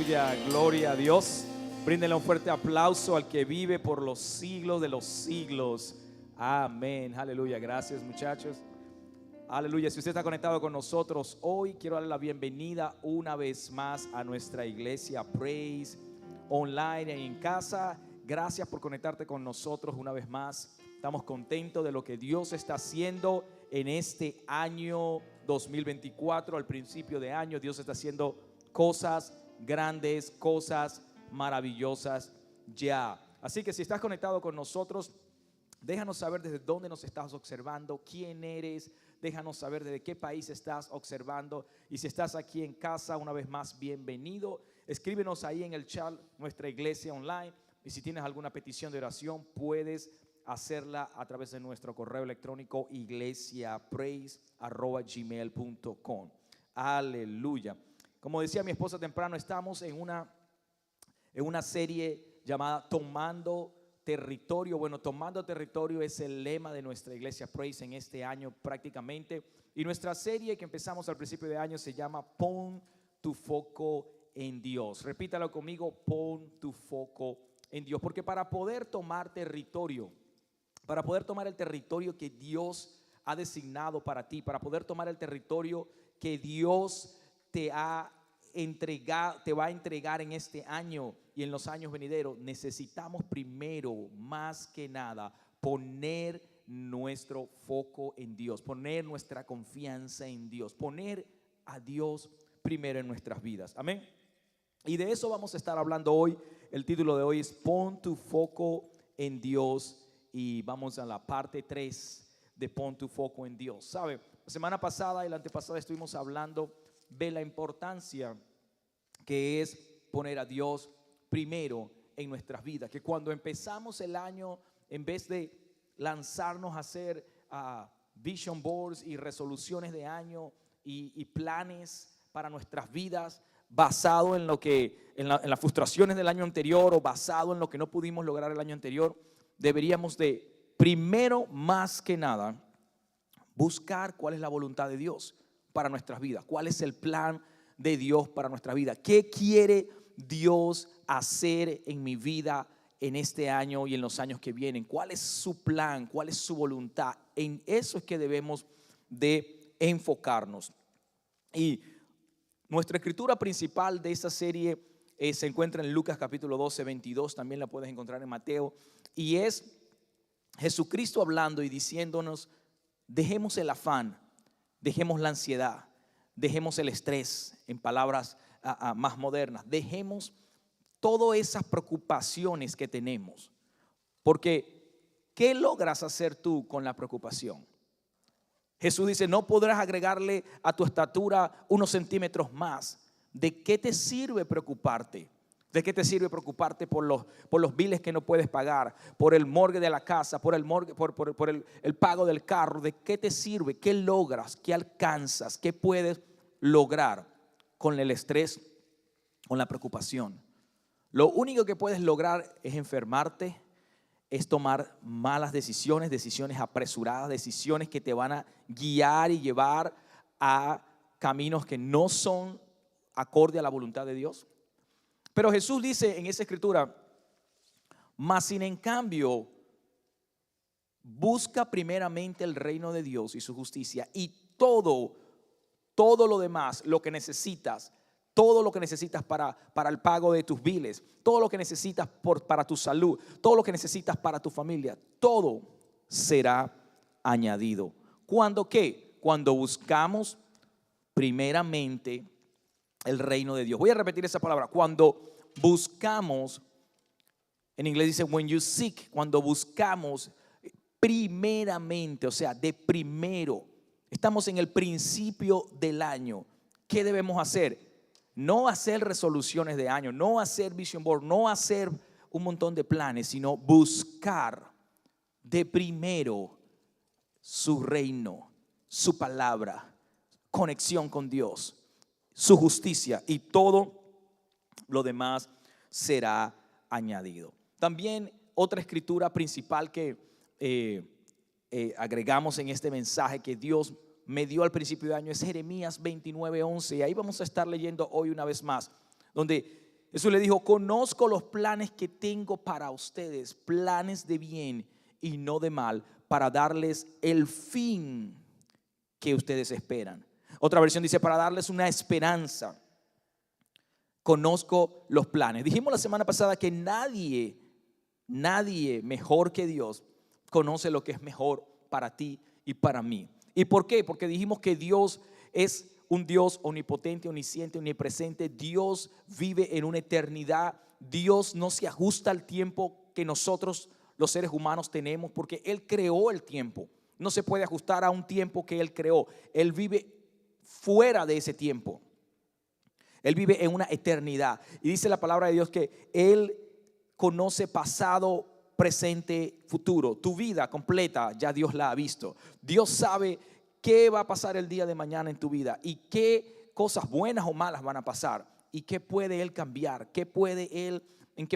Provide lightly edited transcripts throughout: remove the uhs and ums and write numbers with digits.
Aleluya, gloria a Dios. Bríndenle un fuerte aplauso al que vive por los siglos de los siglos. Amén, aleluya, gracias muchachos. Aleluya, si usted está conectado con nosotros hoy, quiero darle la bienvenida una vez más a nuestra iglesia Praise online y en casa. Gracias por conectarte con nosotros una vez más. Estamos contentos de lo que Dios está haciendo en este año 2024. Al principio de año Dios está haciendo cosas grandes, cosas maravillosas ya. Así que si estás conectado con nosotros, déjanos saber desde dónde nos estás observando, quién eres, déjanos saber desde qué país estás observando. Y si estás aquí en casa, una vez más, bienvenido. Escríbenos ahí en el chat, nuestra iglesia online. Y si tienes alguna petición de oración, puedes hacerla a través de nuestro correo electrónico iglesiapraise@gmail.com. Aleluya. Como decía mi esposa temprano, estamos en una serie llamada Tomando Territorio. Bueno, Tomando Territorio es el lema de nuestra iglesia Praise en este año prácticamente. Y nuestra serie que empezamos al principio de año se llama Pon tu foco en Dios. Repítalo conmigo, pon tu foco en Dios. Porque para poder tomar territorio, para poder tomar el territorio que Dios ha designado para ti, para poder tomar el territorio que Dios te va a entregar en este año y en los años venideros, necesitamos primero, más que nada, poner nuestro foco en Dios, poner nuestra confianza en Dios, poner a Dios primero en nuestras vidas. Amén. Y de eso vamos a estar hablando hoy. El título de hoy es Pon tu foco en Dios. Y vamos a la parte 3 de Pon tu foco en Dios. ¿Sabe? La semana pasada y la antepasada estuvimos hablando de la importancia que es poner a Dios primero en nuestras vidas. Que cuando empezamos el año, en vez de lanzarnos a hacer vision boards y resoluciones de año y planes para nuestras vidas, basado en en las frustraciones del año anterior o basado en lo que no pudimos lograr el año anterior, deberíamos de primero, más que nada, buscar cuál es la voluntad de Dios para nuestras vidas, cuál es el plan de Dios para nuestra vida, qué quiere Dios hacer en mi vida en este año y en los años que vienen, cuál es su plan, cuál es su voluntad. En eso es que debemos de enfocarnos. Y nuestra escritura principal de esta serie se encuentra en Lucas capítulo 12, 22, también la puedes encontrar en Mateo, y es Jesucristo hablando y diciéndonos: dejemos el afán, dejemos la ansiedad, dejemos el estrés, en palabras más modernas, dejemos todas esas preocupaciones que tenemos, porque ¿qué logras hacer tú con la preocupación? Jesús dice: no podrás agregarle a tu estatura unos centímetros más. ¿De qué te sirve preocuparte? ¿De qué te sirve preocuparte por los biles que no puedes pagar, por el morgue de la casa, por el pago del carro? ¿De qué te sirve? ¿Qué logras? ¿Qué alcanzas? ¿Qué puedes lograr con el estrés, con la preocupación? Lo único que puedes lograr es enfermarte, es tomar malas decisiones, decisiones apresuradas, decisiones que te van a guiar y llevar a caminos que no son acorde a la voluntad de Dios. Pero Jesús dice en esa escritura: mas sin en cambio, busca primeramente el reino de Dios y su justicia, y todo lo demás, lo que necesitas, todo lo que necesitas para el pago de tus biles, todo lo que necesitas para tu salud, todo lo que necesitas para tu familia, todo será añadido. ¿Cuándo qué? Cuando buscamos primeramente el reino de Dios. Voy a repetir esa palabra: cuando buscamos, en inglés dice when you seek, cuando buscamos primeramente, o sea, de primero. Estamos en el principio del año. ¿Qué debemos hacer? No hacer resoluciones de año, no hacer vision board, no hacer un montón de planes, sino buscar de primero su reino, su palabra, conexión con Dios, su justicia, y todo lo demás será añadido. También otra escritura principal que agregamos en este mensaje que Dios me dio al principio de año es Jeremías 29:11. Y ahí vamos a estar leyendo hoy una vez más, donde Jesús le dijo, conozco los planes que tengo para ustedes, planes de bien y no de mal, para darles el fin que ustedes esperan. Otra versión dice, para darles una esperanza. Conozco los planes. Dijimos la semana pasada que nadie mejor que Dios conoce lo que es mejor para ti y para mí. ¿Y por qué? Porque dijimos que Dios es un Dios omnipotente, omnisciente, omnipresente. Dios vive en una eternidad. Dios no se ajusta al tiempo que nosotros los seres humanos tenemos, porque Él creó el tiempo. No se puede ajustar a un tiempo que Él creó. Él vive fuera de ese tiempo. Él vive en una eternidad. Y dice la palabra de Dios que Él conoce pasado, presente, futuro. Tu vida completa ya Dios la ha visto. Dios sabe qué va a pasar el día de mañana en tu vida y qué cosas buenas o malas van a pasar y qué puede Él cambiar, en qué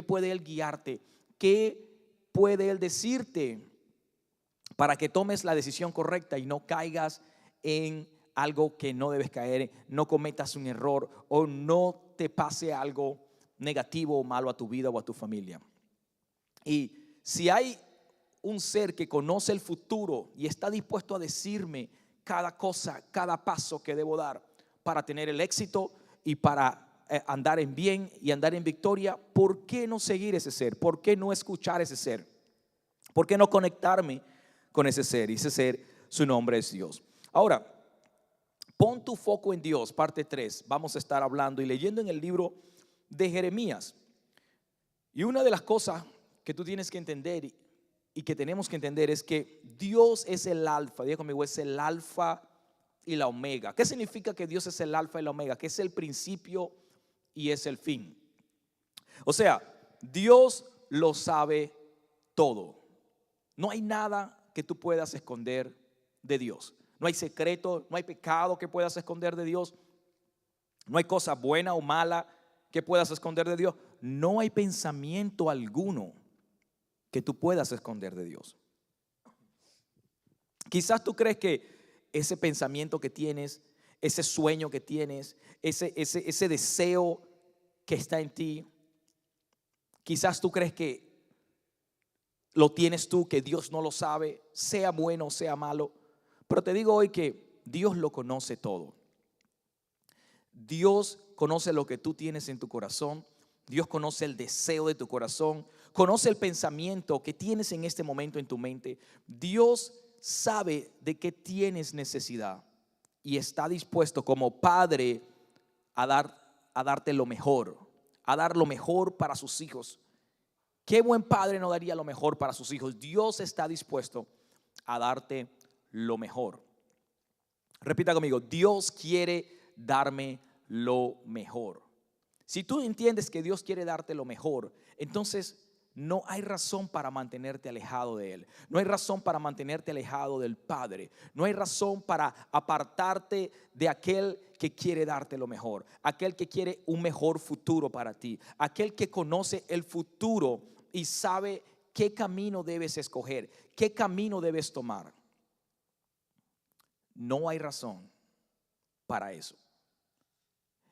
puede Él guiarte, qué puede Él decirte para que tomes la decisión correcta y no caigas en algo que no debes caer, no cometas un error o no te pase algo negativo o malo a tu vida o a tu familia. Y si hay un ser que conoce el futuro y está dispuesto a decirme cada cosa, cada paso que debo dar para tener el éxito y para andar en bien y andar en victoria, ¿por qué no seguir ese ser? ¿Por qué no escuchar ese ser? ¿Por qué no conectarme con ese ser? Y ese ser, su nombre es Dios. Ahora, pon tu foco en Dios, parte 3. Vamos a estar hablando y leyendo en el libro de Jeremías. Y una de las cosas que tú tienes que entender y que tenemos que entender es que Dios es el alfa. Diga conmigo, es el alfa y la omega. ¿Qué significa que Dios es el alfa y la omega? Que es el principio y es el fin. O sea, Dios lo sabe todo. No hay nada que tú puedas esconder de Dios. No hay secreto, no hay pecado que puedas esconder de Dios. No hay cosa buena o mala que puedas esconder de Dios. No hay pensamiento alguno que tú puedas esconder de Dios. Quizás tú crees que ese pensamiento que tienes, ese sueño que tienes, ese deseo que está en ti, quizás tú crees que lo tienes tú, que Dios no lo sabe, sea bueno o sea malo. Pero te digo hoy que Dios lo conoce todo. Dios conoce lo que tú tienes en tu corazón. Dios conoce el deseo de tu corazón. Conoce el pensamiento que tienes en este momento en tu mente. Dios sabe de qué tienes necesidad y está dispuesto como padre a darte lo mejor, a dar lo mejor para sus hijos. ¿Qué buen padre no daría lo mejor para sus hijos? Dios está dispuesto a darte lo mejor. Repita conmigo, Dios quiere darme lo mejor. Si tú entiendes que Dios quiere darte lo mejor, entonces no hay razón para mantenerte alejado de Él. No hay razón para mantenerte alejado del Padre. No hay razón para apartarte de aquel que quiere darte lo mejor, aquel que quiere un mejor futuro para ti, aquel que conoce el futuro y sabe qué camino debes escoger, qué camino debes tomar. No hay razón para eso.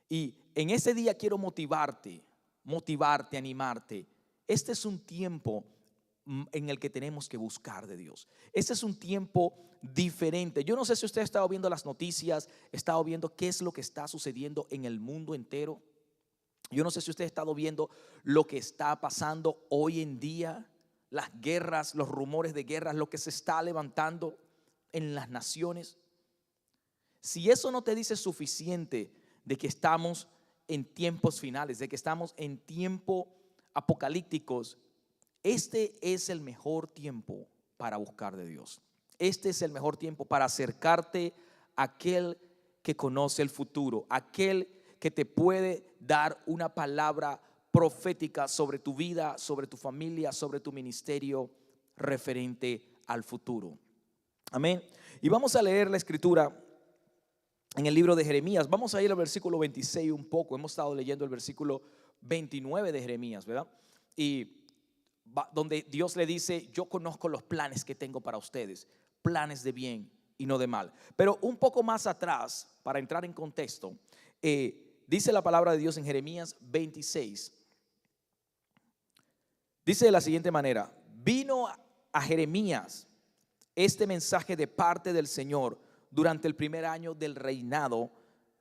Y en ese día quiero motivarte, animarte. Este es un tiempo en el que tenemos que buscar de Dios. Este es un tiempo diferente. Yo no sé si usted ha estado viendo las noticias, ha estado viendo qué es lo que está sucediendo en el mundo entero. Yo no sé si usted ha estado viendo lo que está pasando hoy en día, las guerras, los rumores de guerras, lo que se está levantando en las naciones. Si eso no te dice suficiente de que estamos en tiempos finales, de que estamos en tiempos apocalípticos, este es el mejor tiempo para buscar de Dios. Este es el mejor tiempo para acercarte a aquel que conoce el futuro, aquel que te puede dar una palabra profética sobre tu vida, sobre tu familia, sobre tu ministerio referente al futuro. Amén. Y vamos a leer la escritura en el libro de Jeremías. Vamos a ir al versículo 26 un poco. Hemos estado leyendo el versículo 29 de Jeremías, ¿verdad? Y donde Dios le dice: yo conozco los planes que tengo para ustedes, planes de bien y no de mal. Pero un poco más atrás, para entrar en contexto, dice la palabra de Dios en Jeremías 26, Dice de la siguiente manera: vino a Jeremías este mensaje de parte del Señor durante el primer año del reinado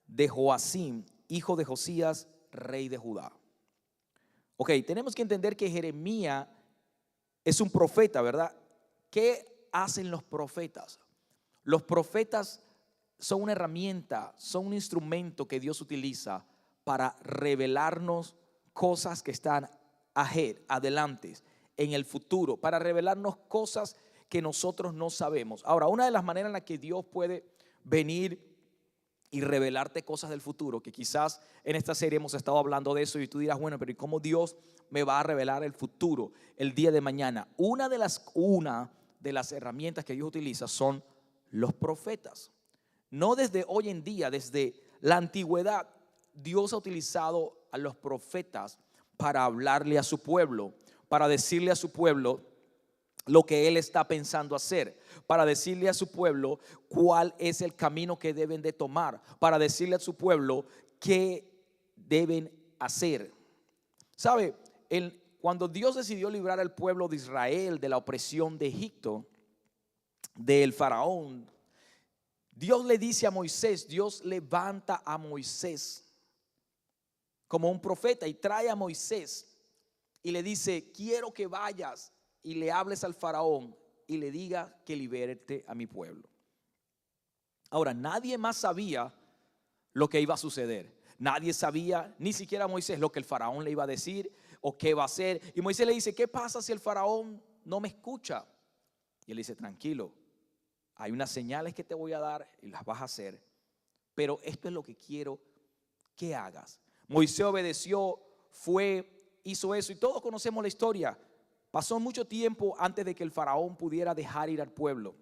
de Joacim, hijo de Josías, rey de Judá. Ok, tenemos que entender que Jeremías es un profeta, ¿verdad? ¿Qué hacen los profetas? Los profetas son una herramienta, son un instrumento que Dios utiliza para revelarnos cosas que están adelante, en el futuro, para revelarnos cosas que nosotros no sabemos. Ahora, una de las maneras en las que Dios puede venir y revelarte cosas del futuro, que quizás en esta serie hemos estado hablando de eso y tú dirás, bueno, pero ¿y cómo Dios me va a revelar el futuro el día de mañana? Una de las herramientas que Dios utiliza son los profetas. No desde hoy en día, desde la antigüedad, Dios ha utilizado a los profetas para hablarle a su pueblo, para decirle a su pueblo lo que Él está pensando hacer, para decirle a su pueblo cuál es el camino que deben de tomar, para decirle a su pueblo qué deben hacer. ¿Sabe? Cuando Dios decidió librar al pueblo de Israel de la opresión de Egipto, del faraón, Dios le dice a Moisés, Dios levanta a Moisés como un profeta y trae a Moisés y le dice, quiero que vayas y le hables al faraón y le diga que liberte a mi pueblo. Ahora, nadie más sabía lo que iba a suceder. Nadie sabía, ni siquiera Moisés, lo que el faraón le iba a decir o qué va a hacer. Y Moisés le dice, ¿qué pasa si el faraón no me escucha? Y él dice, tranquilo, hay unas señales que te voy a dar y las vas a hacer, pero esto es lo que quiero que hagas. Moisés obedeció, hizo eso y todos conocemos la historia. Pasó mucho tiempo antes de que el faraón pudiera dejar ir al pueblo.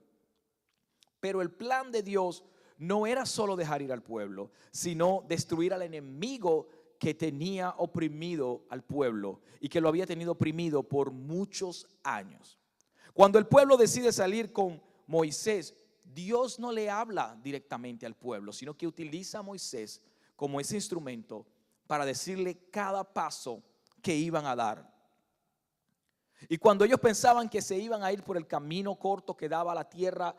Pero el plan de Dios no era solo dejar ir al pueblo, sino destruir al enemigo que tenía oprimido al pueblo y que lo había tenido oprimido por muchos años. Cuando el pueblo decide salir con Moisés, Dios no le habla directamente al pueblo, sino que utiliza a Moisés como ese instrumento para decirle cada paso que iban a dar. Y cuando ellos pensaban que se iban a ir por el camino corto que daba a la tierra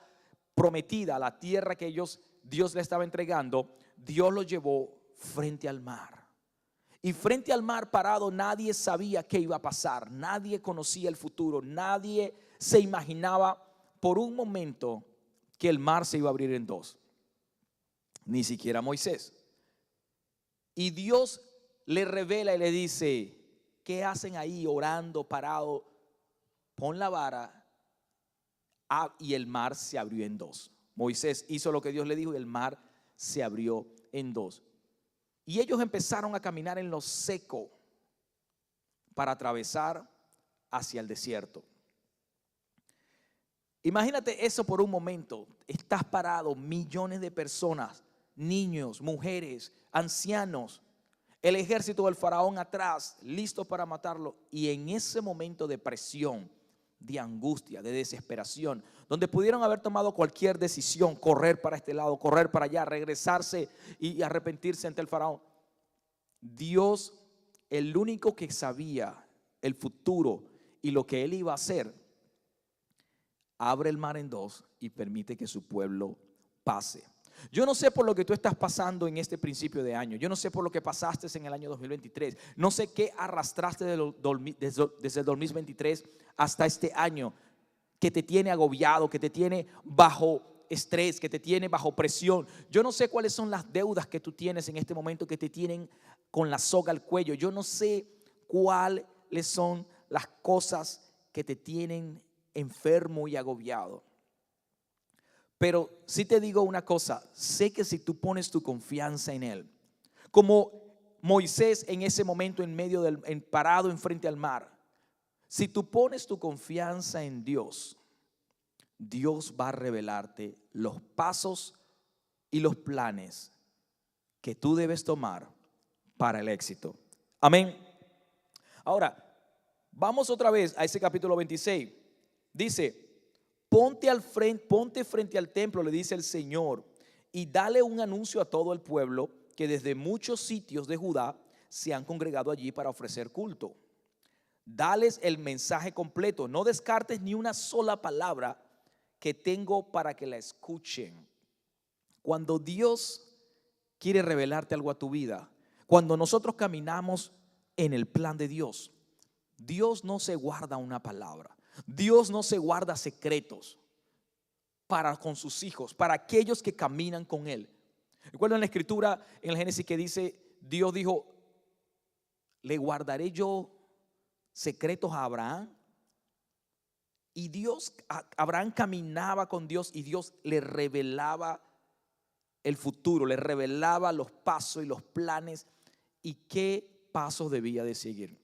prometida, la tierra que Dios le estaba entregando, Dios los llevó frente al mar. Y frente al mar parado nadie sabía qué iba a pasar, nadie conocía el futuro, nadie se imaginaba por un momento que el mar se iba a abrir en dos, ni siquiera Moisés. Y Dios le revela y le dice, ¿qué hacen ahí orando, parado? Pon la vara. Y el mar se abrió en dos. Moisés hizo lo que Dios le dijo y el mar se abrió en dos. Y ellos empezaron a caminar en lo seco para atravesar hacia el desierto. Imagínate eso por un momento. Estás parado, millones de personas, niños, mujeres, ancianos, el ejército del faraón atrás, listo para matarlo. Y en ese momento de presión, de angustia, de desesperación, donde pudieron haber tomado cualquier decisión, correr para este lado, correr para allá, regresarse y arrepentirse ante el faraón, Dios, el único que sabía el futuro y lo que él iba a hacer, abre el mar en dos y permite que su pueblo pase. Yo no sé por lo que tú estás pasando en este principio de año. Yo no sé por lo que pasaste en el año 2023. No sé qué arrastraste desde el 2023 hasta este año que te tiene agobiado, que te tiene bajo estrés, que te tiene bajo presión. Yo no sé cuáles son las deudas que tú tienes en este momento que te tienen con la soga al cuello. Yo no sé cuáles son las cosas que te tienen enfermo y agobiado. Pero sí te digo una cosa, sé que si tú pones tu confianza en Él, como Moisés en ese momento parado enfrente al mar, si tú pones tu confianza en Dios, Dios va a revelarte los pasos y los planes que tú debes tomar para el éxito. Amén. Ahora, vamos otra vez a ese capítulo 26. Dice, ponte frente al templo, le dice el Señor, y dale un anuncio a todo el pueblo que desde muchos sitios de Judá se han congregado allí para ofrecer culto. Dales el mensaje completo. No descartes ni una sola palabra que tengo para que la escuchen. Cuando Dios quiere revelarte algo a tu vida, cuando nosotros caminamos en el plan de Dios, Dios no se guarda una palabra. Dios no se guarda secretos para con sus hijos, para aquellos que caminan con Él. Recuerdan la escritura en el Génesis que dice, Dios dijo, le guardaré yo secretos a Abraham. Y Abraham caminaba con Dios y Dios le revelaba el futuro, le revelaba los pasos y los planes y qué pasos debía de seguir.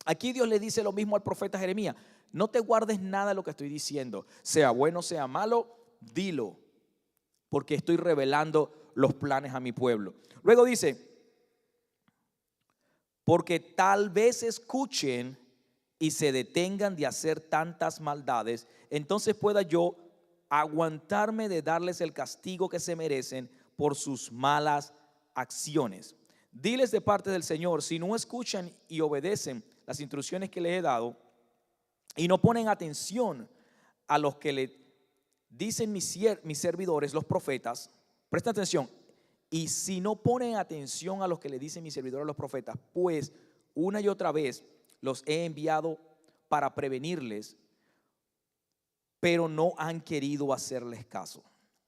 Aquí Dios le dice lo mismo al profeta Jeremías: no te guardes nada de lo que estoy diciendo, sea bueno, sea malo, dilo, porque estoy revelando los planes a mi pueblo. Luego dice, porque tal vez escuchen y se detengan de hacer tantas maldades, entonces pueda yo aguantarme de darles el castigo que se merecen por sus malas acciones. Diles de parte del Señor, si no escuchan y obedecen las instrucciones que les he dado y no ponen atención a los que le dicen mis servidores, los profetas, presta atención, y si no ponen atención a los que le dicen mis servidores, los profetas, pues una y otra vez los he enviado para prevenirles, pero no han querido hacerles caso.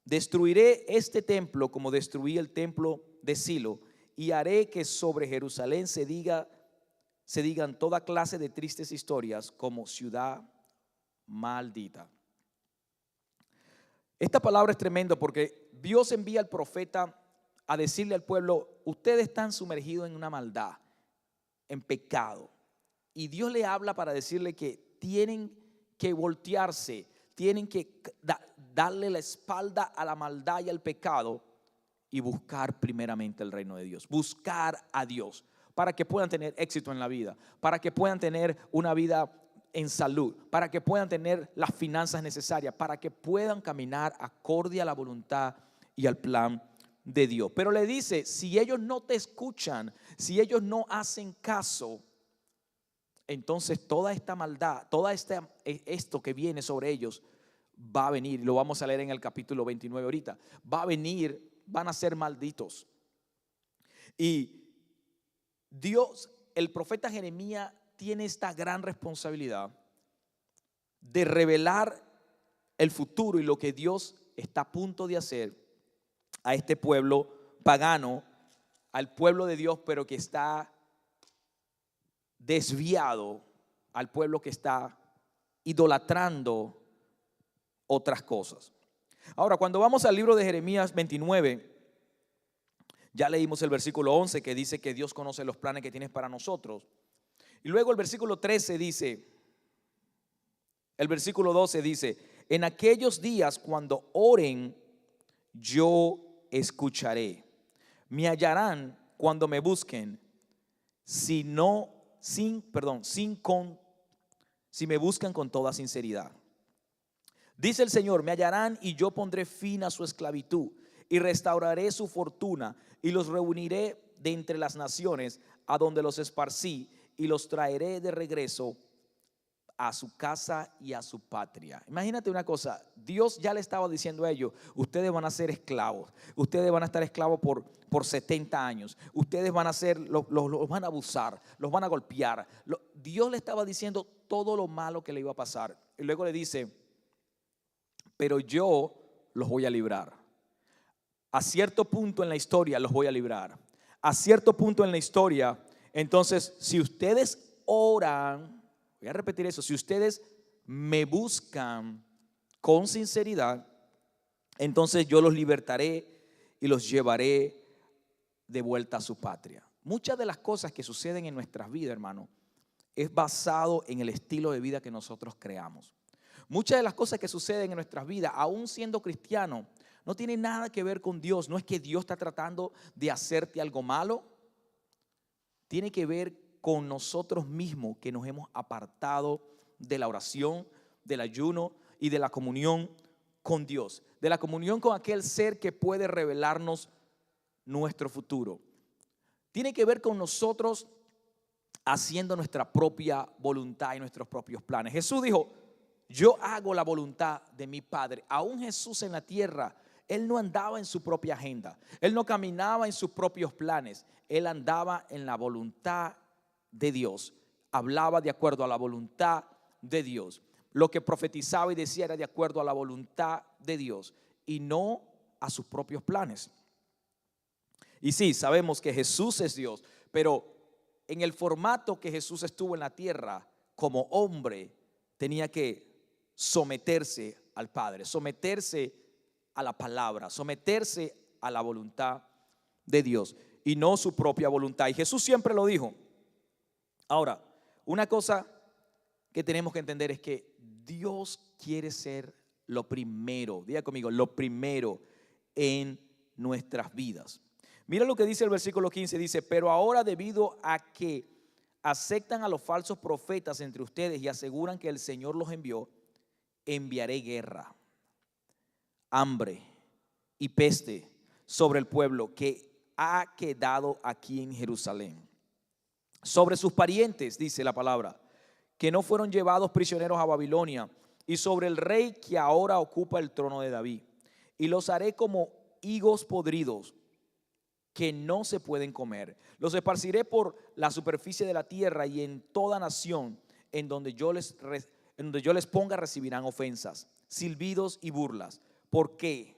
Destruiré este templo como destruí el templo de Silo, y haré que sobre Jerusalén se digan toda clase de tristes historias como ciudad maldita. Esta palabra es tremenda porque Dios envía al profeta a decirle al pueblo, ustedes están sumergidos en una maldad, en pecado. Y Dios le habla para decirle que tienen que voltearse, tienen que darle la espalda a la maldad y al pecado y buscar primeramente el reino de Dios, buscar a Dios para que puedan tener éxito en la vida, para que puedan tener una vida en salud, para que puedan tener las finanzas necesarias, para que puedan caminar acorde a la voluntad y al plan de Dios. Pero le dice, si ellos no te escuchan, si ellos no hacen caso, entonces toda esta maldad, esto que viene sobre ellos va a venir. Lo vamos a leer en el capítulo 29 ahorita. Va a venir, van a ser malditos. Y Dios, el profeta Jeremías tiene esta gran responsabilidad de revelar el futuro y lo que Dios está a punto de hacer a este pueblo pagano, al pueblo de Dios, pero que está desviado, al pueblo que está idolatrando otras cosas. Ahora, cuando vamos al libro de Jeremías 29, ya leímos el versículo 11 que dice que Dios conoce los planes que tienes para nosotros. Y luego el versículo 13 dice, el versículo 12 dice, en aquellos días cuando oren, yo escucharé. Me hallarán cuando me busquen, si me buscan con toda sinceridad. Dice el Señor, me hallarán y yo pondré fin a su esclavitud y restauraré su fortuna y los reuniré de entre las naciones a donde los esparcí y los traeré de regreso a su casa y a su patria. Imagínate una cosa, Dios ya le estaba diciendo a ellos, ustedes van a ser esclavos, ustedes van a estar esclavos por 70 años, ustedes van a ser, los van a abusar, los van a golpear. Dios le estaba diciendo todo lo malo que le iba a pasar. Y luego le dice, pero yo los voy a librar. A cierto punto en la historia los voy a librar. A cierto punto en la historia, entonces, si ustedes oran, voy a repetir eso, si ustedes me buscan con sinceridad, entonces yo los libertaré y los llevaré de vuelta a su patria. Muchas de las cosas que suceden en nuestras vidas, hermano, es basado en el estilo de vida que nosotros creamos. Muchas de las cosas que suceden en nuestras vidas, aún siendo cristiano, no tiene nada que ver con Dios. No es que Dios está tratando de hacerte algo malo. Tiene que ver con nosotros mismos, que nos hemos apartado de la oración, del ayuno y de la comunión con Dios, de la comunión con aquel ser que puede revelarnos nuestro futuro. Tiene que ver con nosotros haciendo nuestra propia voluntad y nuestros propios planes. Jesús dijo, yo hago la voluntad de mi Padre. Aún Jesús en la tierra, Él no andaba en su propia agenda. Él no caminaba en sus propios planes. Él andaba en la voluntad de Dios. Hablaba de acuerdo a la voluntad de Dios. Lo que profetizaba y decía era de acuerdo a la voluntad de Dios y no a sus propios planes. Y sí, sabemos que Jesús es Dios, pero en el formato que Jesús estuvo en la tierra como hombre, tenía que someterse al Padre, someterse a la palabra, someterse a la voluntad de Dios y no su propia voluntad. Y Jesús siempre lo dijo. Ahora, una cosa que tenemos que entender es que Dios quiere ser lo primero, diga conmigo, lo primero en nuestras vidas. Mira lo que dice el versículo 15, dice, pero ahora debido a que aceptan a los falsos profetas entre ustedes y aseguran que el Señor los envió, enviaré guerra, hambre y peste sobre el pueblo que ha quedado aquí en Jerusalén. Sobre sus parientes, dice la palabra, que no fueron llevados prisioneros a Babilonia, y sobre el rey que ahora ocupa el trono de David. Y los haré como higos podridos que no se pueden comer. Los esparciré por la superficie de la tierra, y en toda nación en donde yo les ponga recibirán ofensas, silbidos y burlas. ¿Por qué?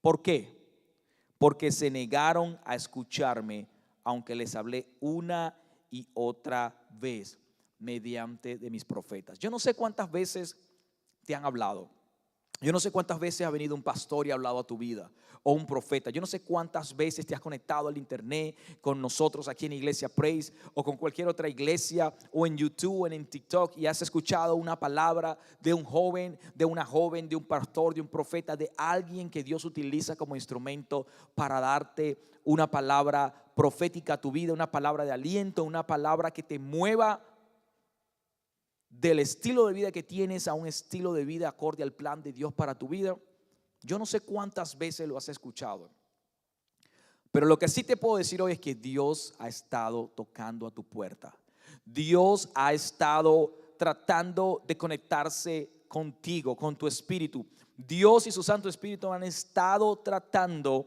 ¿Por qué? Porque se negaron a escucharme, aunque les hablé una y otra vez mediante de mis profetas. Yo no sé cuántas veces te han hablado. Yo no sé cuántas veces ha venido un pastor y ha hablado a tu vida, o un profeta. Yo no sé cuántas veces te has conectado al internet con nosotros aquí en Iglesia Praise, o con cualquier otra iglesia, o en YouTube, o en TikTok, y has escuchado una palabra de un joven, de una joven, de un pastor, de un profeta, de alguien que Dios utiliza como instrumento para darte una palabra profética a tu vida, una palabra de aliento, una palabra que te mueva del estilo de vida que tienes a un estilo de vida acorde al plan de Dios para tu vida. Yo no sé cuántas veces lo has escuchado, pero lo que sí te puedo decir hoy es que Dios ha estado tocando a tu puerta. Dios ha estado tratando de conectarse contigo, con tu espíritu. Dios y su Santo Espíritu han estado tratando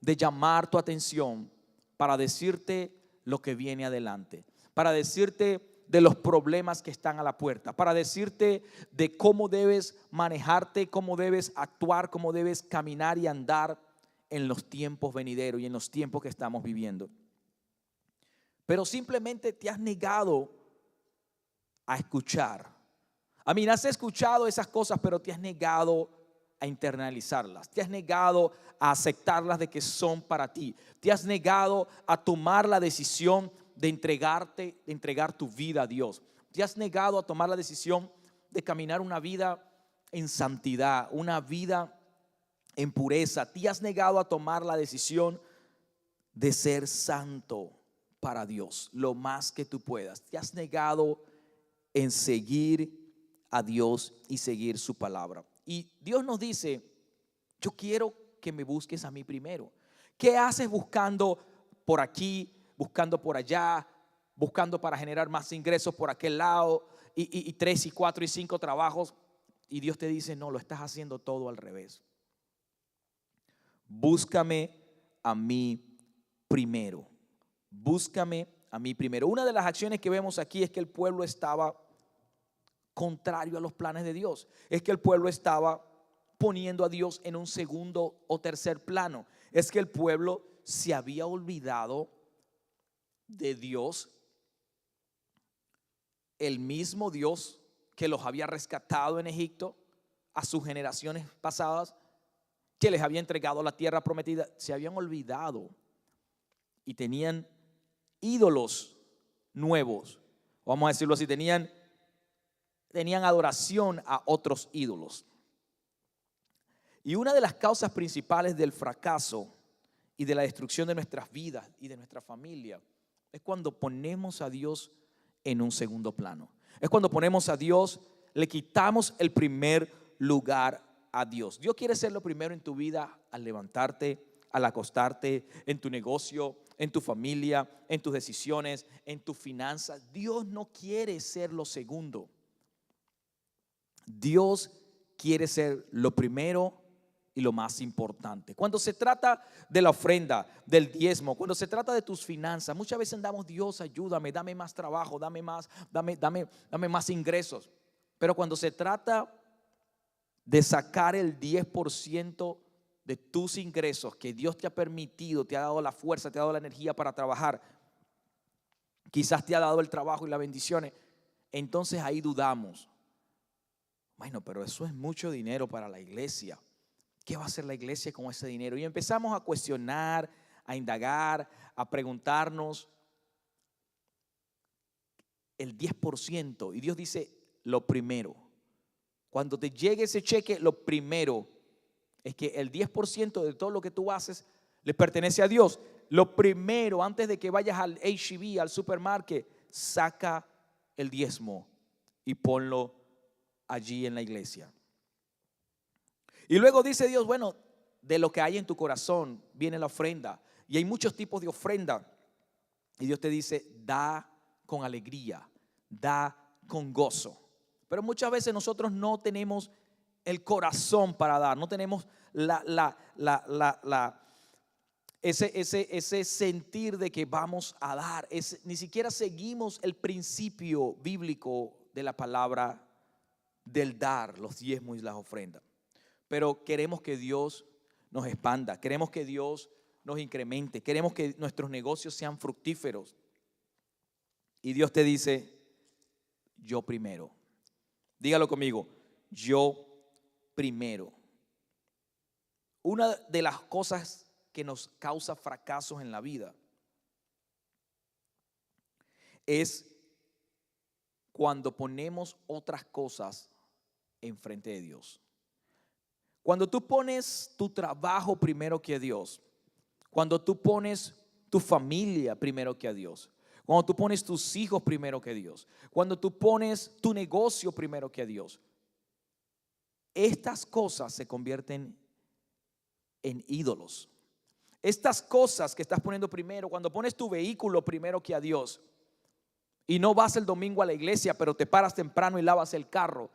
de llamar tu atención para decirte lo que viene adelante, para decirte de los problemas que están a la puerta, para decirte de cómo debes manejarte, cómo debes actuar, cómo debes caminar y andar en los tiempos venideros y en los tiempos que estamos viviendo. Pero simplemente te has negado a escuchar. Has escuchado esas cosas, pero te has negado a internalizarlas. Te has negado a aceptarlas de que son para ti. Te has negado a tomar la decisión de entregar tu vida a Dios. Te has negado a tomar la decisión de caminar una vida en santidad, una vida en pureza. Te has negado a tomar la decisión de ser santo para Dios lo más que tú puedas. Te has negado en seguir a Dios y seguir su palabra. Y Dios nos dice, yo quiero que me busques a mí primero. ¿Qué haces buscando por aquí, buscando por allá, buscando para generar más ingresos por aquel lado, y 3 y 4 y 5 trabajos? Y Dios te dice, no, lo estás haciendo todo al revés. Búscame a mí primero. Búscame a mí primero. Una de las acciones que vemos aquí es que el pueblo estaba contrario a los planes de Dios. Es que el pueblo estaba poniendo a Dios en un segundo o tercer plano. Es que el pueblo se había olvidado de Dios, el mismo Dios que los había rescatado en Egipto a sus generaciones pasadas, que les había entregado la tierra prometida. Se habían olvidado y tenían ídolos nuevos, vamos a decirlo así, tenían adoración a otros ídolos. Y una de las causas principales del fracaso y de la destrucción de nuestras vidas y de nuestra familia es cuando ponemos a Dios en un segundo plano. Es cuando ponemos a Dios, le quitamos el primer lugar a Dios. Dios quiere ser lo primero en tu vida, al levantarte, al acostarte, en tu negocio, en tu familia, en tus decisiones, en tus finanzas. Dios no quiere ser lo segundo. Dios quiere ser lo primero y lo más importante. Cuando se trata de la ofrenda, del diezmo, cuando se trata de tus finanzas, muchas veces andamos: Dios, ayúdame, dame más trabajo, dame más ingresos. Pero cuando se trata de sacar el 10% de tus ingresos que Dios te ha permitido, te ha dado la fuerza, te ha dado la energía para trabajar, quizás te ha dado el trabajo y las bendiciones, entonces ahí dudamos. Bueno, pero eso es mucho dinero para la iglesia. ¿Qué va a hacer la iglesia con ese dinero? Y empezamos a cuestionar, a indagar, a preguntarnos el 10%. Y Dios dice: lo primero. Cuando te llegue ese cheque, lo primero es que el 10% de todo lo que tú haces le pertenece a Dios. Lo primero, antes de que vayas al H-E-B, al supermarket, saca el diezmo y ponlo allí en la iglesia. Y luego dice Dios: bueno, de lo que hay en tu corazón viene la ofrenda. Y hay muchos tipos de ofrenda. Y Dios te dice: da con alegría, da con gozo. Pero muchas veces nosotros no tenemos el corazón para dar, no tenemos ese sentir de que vamos a dar. Ni siquiera seguimos el principio bíblico de la palabra del dar, los diezmos y las ofrendas. Pero queremos que Dios nos expanda, queremos que Dios nos incremente, queremos que nuestros negocios sean fructíferos. Y Dios te dice: yo primero. Dígalo conmigo: yo primero. Una de las cosas que nos causa fracasos en la vida es cuando ponemos otras cosas enfrente de Dios. Cuando tú pones tu trabajo primero que a Dios, cuando tú pones tu familia primero que a Dios, cuando tú pones tus hijos primero que Dios, cuando tú pones tu negocio primero que a Dios, estas cosas se convierten en ídolos. Estas cosas que estás poniendo primero, cuando pones tu vehículo primero que a Dios y no vas el domingo a la iglesia, pero te paras temprano y lavas el carro,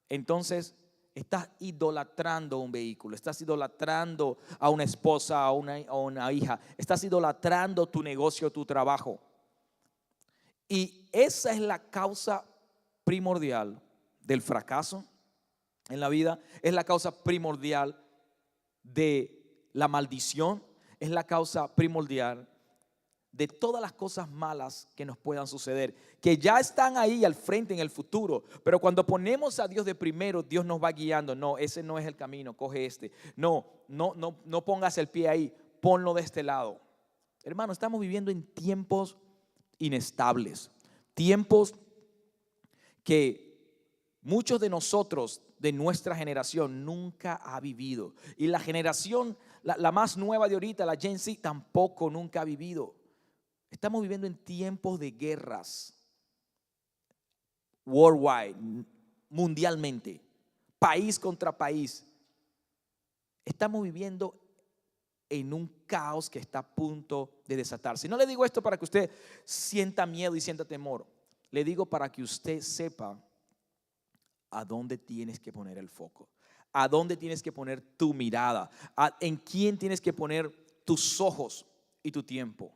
entonces estás idolatrando un vehículo, estás idolatrando a una esposa, a una hija, estás idolatrando tu negocio, tu trabajo. Y esa es la causa primordial del fracaso en la vida, es la causa primordial de la maldición, es la causa primordial de todas las cosas malas que nos puedan suceder, que ya están ahí al frente en el futuro. Pero cuando ponemos a Dios de primero, Dios nos va guiando. No, ese no es el camino, coge este. No pongas el pie ahí, ponlo de este lado. Hermano, estamos viviendo en tiempos inestables, tiempos que muchos de nosotros, de nuestra generación, nunca ha vivido. Y la generación, la más nueva de ahorita, la Gen Z, tampoco nunca ha vivido. Estamos viviendo en tiempos de guerras worldwide, mundialmente, país contra país. Estamos viviendo en un caos que está a punto de desatarse. No le digo esto para que usted sienta miedo y sienta temor. Le digo para que usted sepa a dónde tienes que poner el foco, a dónde tienes que poner tu mirada, en quién tienes que poner tus ojos y tu tiempo.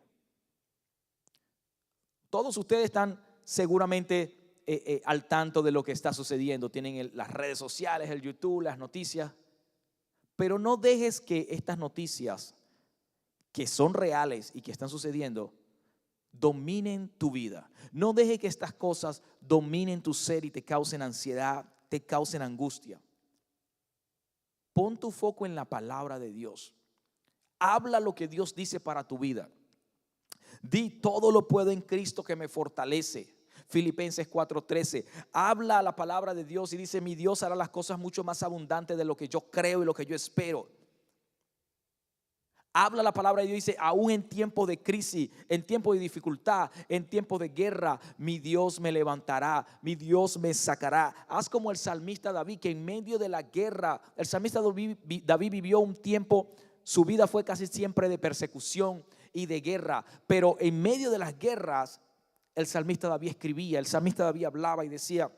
Todos ustedes están seguramente al tanto de lo que está sucediendo. Tienen las redes sociales, el YouTube, las noticias. Pero no dejes que estas noticias, que son reales y que están sucediendo, dominen tu vida. No dejes que estas cosas dominen tu ser y te causen ansiedad, te causen angustia. Pon tu foco en la palabra de Dios. Habla lo que Dios dice para tu vida. Di: todo lo puedo en Cristo que me fortalece. Filipenses 4:13. Habla la palabra de Dios y dice: mi Dios hará las cosas mucho más abundantes de lo que yo creo y lo que yo espero. Habla la palabra de Dios y dice: aún en tiempo de crisis, en tiempo de dificultad, en tiempo de guerra, mi Dios me levantará, mi Dios me sacará. Haz como el salmista David, que en medio de la guerra, el salmista David vivió un tiempo, su vida fue casi siempre de persecución. y de guerra. Pero en medio de las guerras, el salmista David escribía, el salmista David hablaba y decía: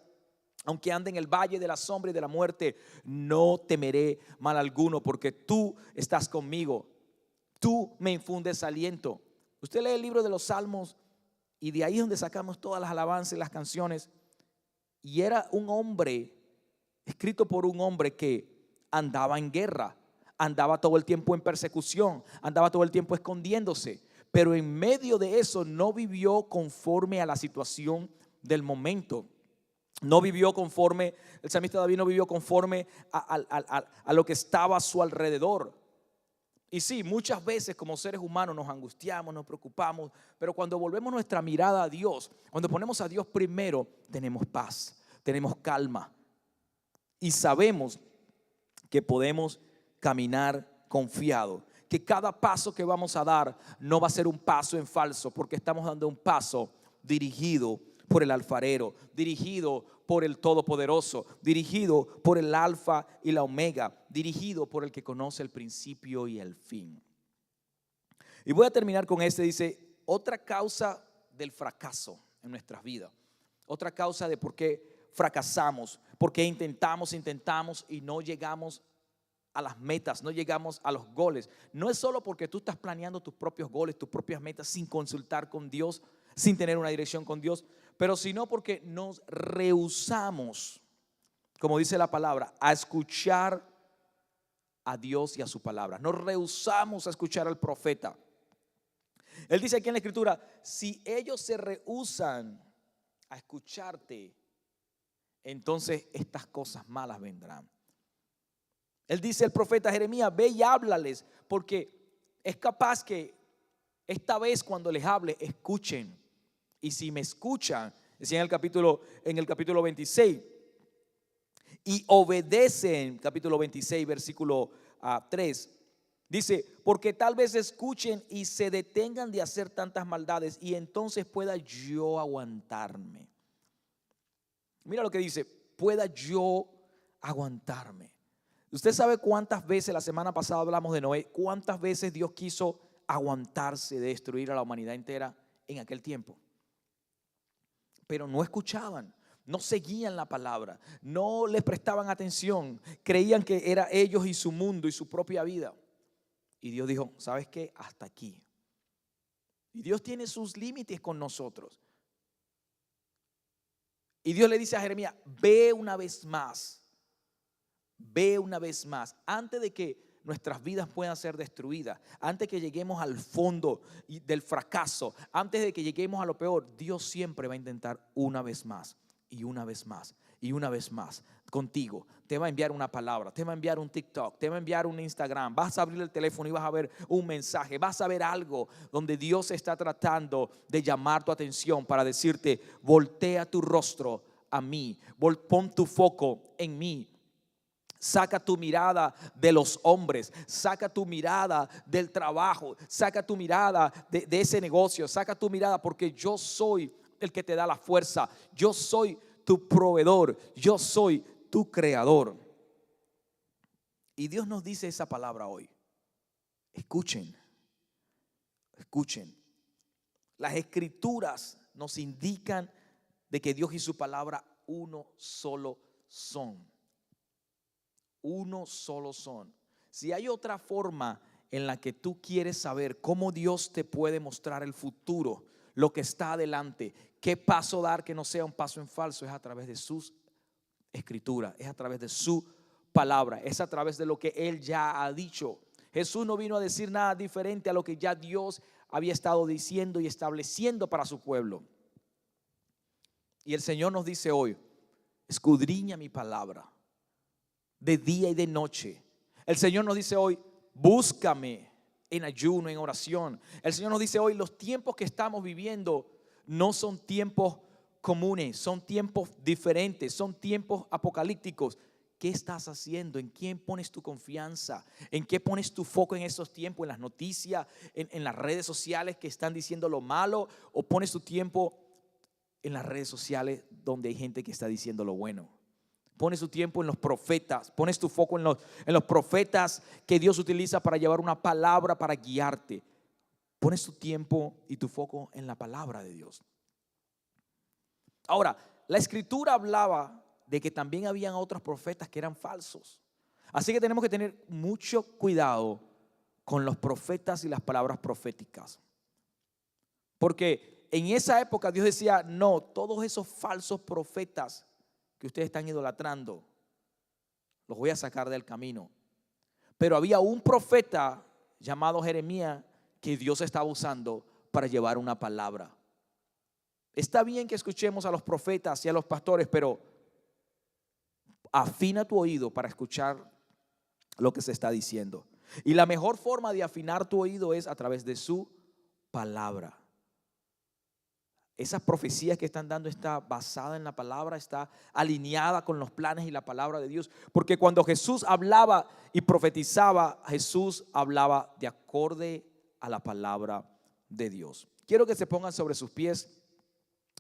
aunque ande en el valle de la sombra y de la muerte, no temeré mal alguno, porque tú estás conmigo. Tú me infundes aliento. Usted lee el libro de los Salmos y de ahí es donde sacamos todas las alabanzas y las canciones. Y era un hombre, escrito por un hombre que andaba en guerra, andaba todo el tiempo en persecución, andaba todo el tiempo escondiéndose. Pero en medio de eso no vivió conforme a la situación del momento. No vivió conforme, el salmista David no vivió conforme a lo que estaba a su alrededor. Y sí, muchas veces como seres humanos nos angustiamos, nos preocupamos, pero cuando volvemos nuestra mirada a Dios, cuando ponemos a Dios primero, tenemos paz, tenemos calma y sabemos que podemos caminar confiado, que cada paso que vamos a dar no va a ser un paso en falso, porque estamos dando un paso dirigido por el alfarero, dirigido por el Todopoderoso, dirigido por el Alfa y la Omega, dirigido por el que conoce el principio y el fin. Y voy a terminar con este. Dice: otra causa del fracaso en nuestras vidas, otra causa de por qué fracasamos, por qué intentamos y no llegamos a las metas, no llegamos a los goles. No es solo porque tú estás planeando tus propios goles, tus propias metas sin consultar con Dios, sin tener una dirección con Dios, pero sino porque nos rehusamos, como dice la palabra, a escuchar a Dios y a su palabra. Nos rehusamos a escuchar al profeta. Él dice aquí en la escritura: si ellos se rehusan a escucharte, entonces estas cosas malas vendrán. Él dice, el profeta Jeremías: ve y háblales, porque es capaz que esta vez cuando les hable escuchen. Y si me escuchan, decía en el capítulo 26, y obedecen, capítulo 26, versículo 3, dice: porque tal vez escuchen y se detengan de hacer tantas maldades, y entonces pueda yo aguantarme. Mira lo que dice: pueda yo aguantarme. Usted sabe cuántas veces, la semana pasada hablamos de Noé, cuántas veces Dios quiso aguantarse de destruir a la humanidad entera en aquel tiempo. Pero no escuchaban, no seguían la palabra, no les prestaban atención, creían que era ellos y su mundo y su propia vida. Y Dios dijo: ¿sabes qué? Hasta aquí. Y Dios tiene sus límites con nosotros. Y Dios le dice a Jeremías: ve una vez más, antes de que nuestras vidas puedan ser destruidas, antes que lleguemos al fondo del fracaso, antes de que lleguemos a lo peor. Dios siempre va a intentar una vez más y una vez más y una vez más contigo. Te va a enviar una palabra, te va a enviar un TikTok, te va a enviar un Instagram, vas a abrir el teléfono y vas a ver un mensaje, vas a ver algo donde Dios está tratando de llamar tu atención para decirte: voltea tu rostro a mí, pon tu foco en mí. Saca tu mirada de los hombres, saca tu mirada del trabajo, saca tu mirada de ese negocio, saca tu mirada, porque yo soy el que te da la fuerza, yo soy tu proveedor, yo soy tu creador. Y Dios nos dice esa palabra hoy. Escuchen. Las escrituras nos indican de que Dios y su palabra uno solo son. Uno solo son. Si hay otra forma en la que tú quieres saber cómo Dios te puede mostrar el futuro, lo que está adelante, qué paso dar que no sea un paso en falso, es a través de sus escrituras, es a través de su palabra, es a través de lo que Él ya ha dicho. Jesús no vino a decir nada diferente a lo que ya Dios había estado diciendo y estableciendo para su pueblo. Y el Señor nos dice hoy: escudriña mi palabra de día y de noche. El Señor nos dice hoy: búscame en ayuno, en oración. El Señor nos dice hoy: los tiempos que estamos viviendo no son tiempos comunes, son tiempos diferentes, son tiempos apocalípticos. ¿Qué estás haciendo? ¿En quién pones tu confianza? ¿En qué pones tu foco en esos tiempos? ¿En las noticias? ¿En las redes sociales que están diciendo lo malo? ¿O pones tu tiempo en las redes sociales donde hay gente que está diciendo lo bueno? Pones tu tiempo en los profetas, pones tu foco en los profetas que Dios utiliza para llevar una palabra para guiarte. pones tu tiempo y tu foco en la palabra de Dios. Ahora, la escritura hablaba de que también habían otros profetas que eran falsos. Así que tenemos que tener mucho cuidado con los profetas y las palabras proféticas. Porque en esa época Dios decía, no, todos esos falsos profetas que ustedes están idolatrando, los voy a sacar del camino. Pero había un profeta llamado Jeremías que Dios estaba usando para llevar una palabra. Está bien que escuchemos a los profetas y a los pastores, pero afina tu oído para escuchar lo que se está diciendo. Y la mejor forma de afinar tu oído es a través de su palabra. Esas profecías que están dando está basada en la palabra, está alineada con los planes y la palabra de Dios. Porque cuando Jesús hablaba y profetizaba, Jesús hablaba de acorde a la palabra de Dios. Quiero que se pongan sobre sus pies.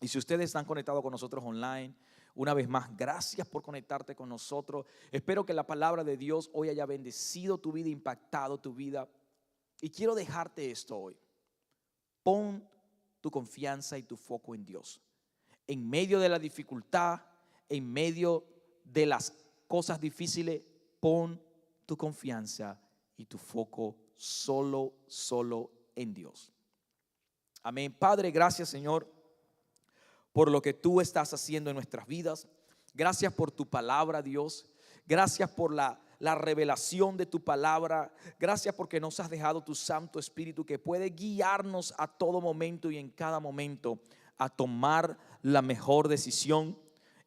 Y si ustedes están conectados con nosotros online, una vez más, gracias por conectarte con nosotros. Espero que la palabra de Dios hoy haya bendecido tu vida, impactado tu vida. Y quiero dejarte esto hoy. Pon tu confianza y tu foco en Dios. En medio de la dificultad, en medio de las cosas difíciles, pon tu confianza y tu foco solo en Dios. Amén. Padre, gracias, Señor, por lo que tú estás haciendo en nuestras vidas. Gracias por tu palabra, Dios. Gracias por la revelación de tu palabra. Gracias porque nos has dejado tu Santo Espíritu que puede guiarnos a todo momento y en cada momento a tomar la mejor decisión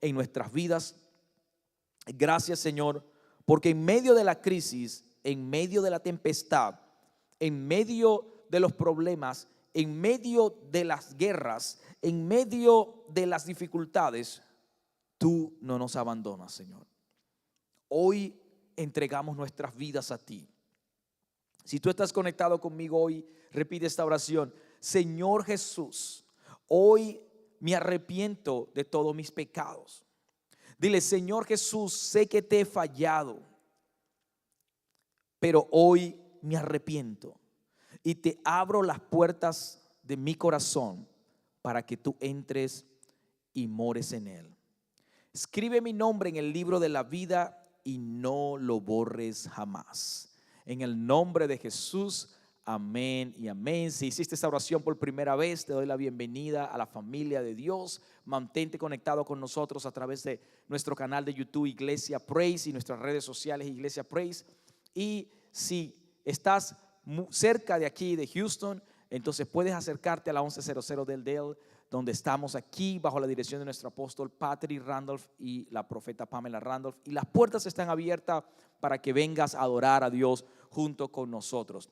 en nuestras vidas. Gracias, Señor, porque en medio de la crisis, en medio de la tempestad, en medio de los problemas, en medio de las guerras, en medio de las dificultades, tú no nos abandonas, Señor. Hoy entregamos nuestras vidas a ti. Si tú estás conectado conmigo hoy, repite esta oración. Señor Jesús, hoy me arrepiento de todos mis pecados. Dile, Señor Jesús, sé que te he fallado, pero hoy me arrepiento y te abro las puertas de mi corazón para que tú entres y mores en él. Escribe mi nombre en el libro de la vida y no lo borres jamás. En el nombre de Jesús, amén y amén. Si hiciste esta oración por primera vez, te doy la bienvenida a la familia de Dios. Mantente conectado con nosotros a través de nuestro canal de YouTube Iglesia Praise y nuestras redes sociales Iglesia Praise. Y si estás cerca de aquí, de Houston, entonces puedes acercarte a la 1100 del Dale, donde estamos aquí bajo la dirección de nuestro apóstol Patrick Randolph y la profeta Pamela Randolph. Y las puertas están abiertas para que vengas a adorar a Dios junto con nosotros.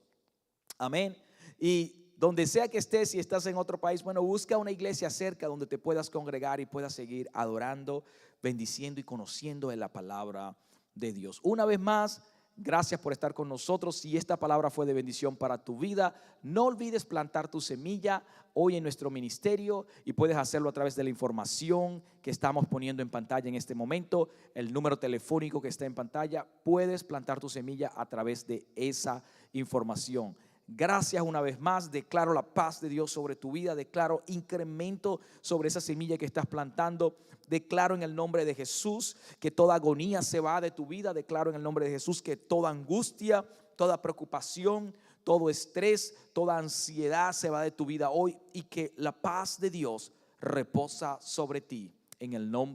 Amén. Y donde sea que estés, si estás en otro país, bueno, busca una iglesia cerca donde te puedas congregar y puedas seguir adorando, bendiciendo y conociendo de la palabra de Dios. Una vez más, gracias por estar con nosotros. Si esta palabra fue de bendición para tu vida, no olvides plantar tu semilla hoy en nuestro ministerio y puedes hacerlo a través de la información que estamos poniendo en pantalla en este momento, el número telefónico que está en pantalla. Puedes plantar tu semilla a través de esa información. Gracias una vez más. Declaro la paz de Dios sobre tu vida. Declaro incremento sobre esa semilla que estás plantando. Declaro en el nombre de Jesús que toda agonía se va de tu vida. Declaro en el nombre de Jesús que toda angustia, toda preocupación, todo estrés, toda ansiedad se va de tu vida hoy y que la paz de Dios reposa sobre ti en el nombre